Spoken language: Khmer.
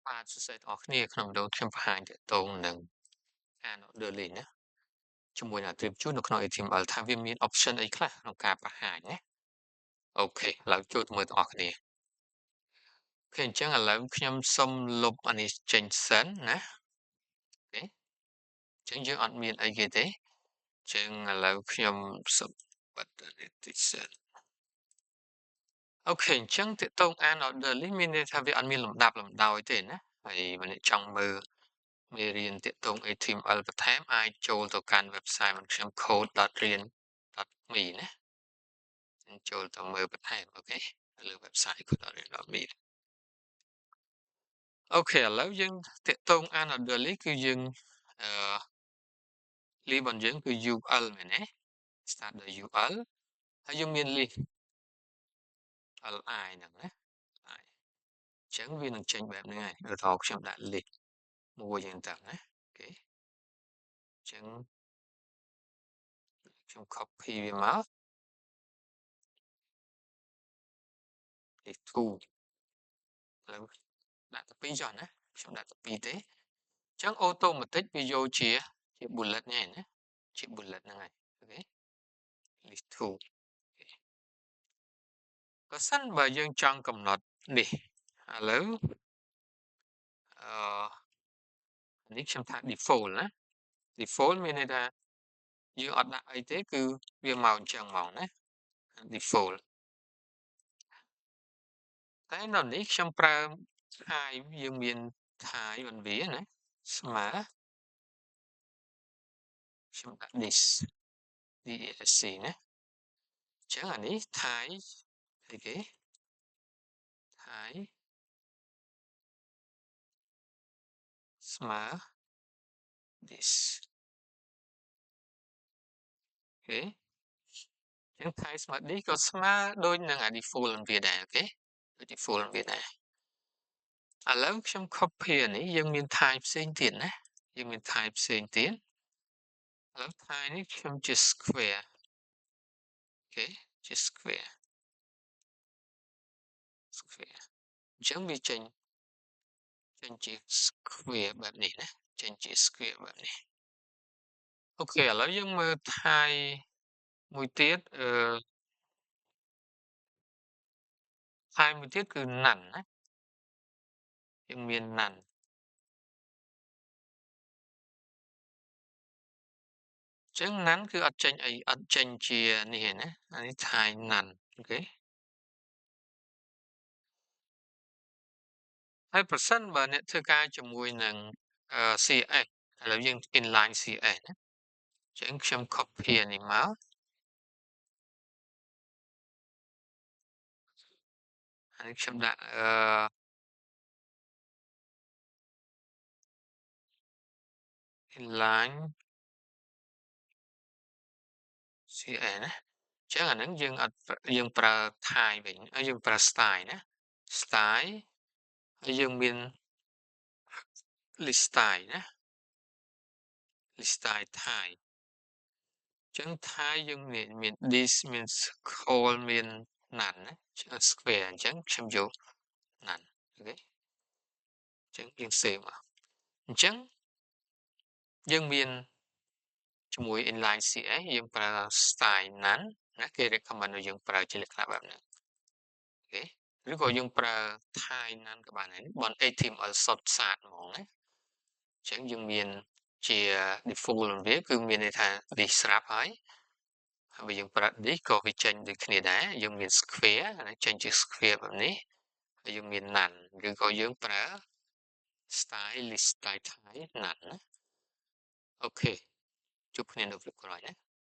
បាទសួស្តីទាំងអស់គ្នាក្នុងវីដេអូខ្ញុំបង្ហាញទាក់ទងនឹងអាន order link ណាជាមួយនឹង attribute នៅក្នុង HTML ថាវាមាន option អីខ្លះក្នុងការបង្ហាញណាអូខេឥឡូវចូលទៅមើលទាំងអស់គ្នាអូខេអញ្ចឹងឥឡូវខ្ញុំសុំលុបអានេះចេញសិនណាអូខេអញ្ចឹងយើងអត់មានអីគេទេអញ្ចឹងឥឡូវខ្ញុំសុំបិទអានេះតិចសិនអូខេអញ្ចឹងទាក់ទងអាន order link មានន័យថាវាអត់មានលំដាប់លំដោយទេណាហើយបើអ្នកចង់មើលមេរៀនទាក់ទង HTML បន្ថែមអាចចូលទៅកាន់ website របស់ខ្ញុំ code.rian.me ណាចូលទៅមើលបន្ថែមអូខេលើ website code.rian.me អូខេឥឡូវយើងទាក់ទងអាន order link គឺយើងអឺ list របស់យើងគឺ UL មែនទេ start ដោយ UL ហើយយើងមាន list li ហ្នឹងណា li អញ្ចឹងវានឹងចេញបែបហ្នឹងហើយឧទាហរណ៍ខ្ញុំដាក់ list មួយយ៉ាងទៅណាអូខេអញ្ចឹងខ្ញុំ copy វាមក list 2ឥឡូវដាក់ទៅ2ចុះណាខ្ញុំដាក់ទៅ2ទេអញ្ចឹង automatic វាយកជា bullet នេះណាជា bullet ហ្នឹងហើយអូខេ list 2បើសិនបើយើងចង់កំណត់នេះឥឡូវអឺនេះខ្ញុំថា default ណា default មានន័យថាយើងអត់ដាក់អីទេគឺវាមកអញ្ចឹងហ្មងណា default តែនៅនេះខ្ញុំប្រើ high យើងមាន high បន្វាណាស្មើខ្ញុំដាក់ this DASC ណាអញ្ចឹងអានេះ Thai អីគេ Thai ស្មើ this អូខេអញ្ចឹង Thai ស្មើ this ក៏ស្មើដូចនឹងអា default របស់វាដែរអូខេដូច default របស់វាដែរឥឡូវខ្ញុំ copy អានេះយើងមាន Thai ផ្សេងទៀតណាយើងមាន Thai ផ្សេងទៀតឥឡូវ Thai នេះខ្ញុំជា square អូខេជា square អញ្ចឹងវាចេញជា square បែបនេះណាចេញជា square បែបនេះអូខេឥឡូវយើងមើល Thai មួយទៀតThai មួយទៀតគឺ none ណាយើងមាន none អញ្ចឹង none គឺអត់ចេញអីអត់ចេញជានេះទេណាអានេះ Thai none អូខេហើយប្រសិនបើអ្នកធ្វើការជាមួយនឹងCSS ឥឡូវយើង inline CSS ណាអញ្ចឹងខ្ញុំ copy អានេះមកហើយខ្ញុំដាក់inline CSS ណាអញ្ចឹងអាហ្នឹងយើងអត់យើងប្រើ Thai វិញហើយយើងប្រើ style ណា style ហើយយើងមាន list style ណា list style Thai អញ្ចឹង Thai យើងមាន this មាន scroll មាន none ណា square អញ្ចឹងខ្ញុំយក none អូខេអញ្ចឹងយើង save មកអញ្ចឹងយើងមានជាមួយ inline CSS យើងប្រើ style none ណាគេ recommend ឲ្យយើងប្រើជាលក្ខណៈបែបហ្នឹងអូខេឬក៏យើងប្រើ Thai none ក៏បានដែរបន HTML សុទ្ធសាធហ្មងណាអញ្ចឹងយើងមានជា default របស់វាគឺមានន័យថា this ស្រាប់ហើយបើយើងប្រើ this ក៏វាចេញដូចគ្នាដែរយើងមាន square ចេញជា square បែបនេះហើយយើងមាន none ឬក៏យើងប្រើ style list style Thai none ណាអូខេជួបគ្នានៅវីដេអូក្រោយណា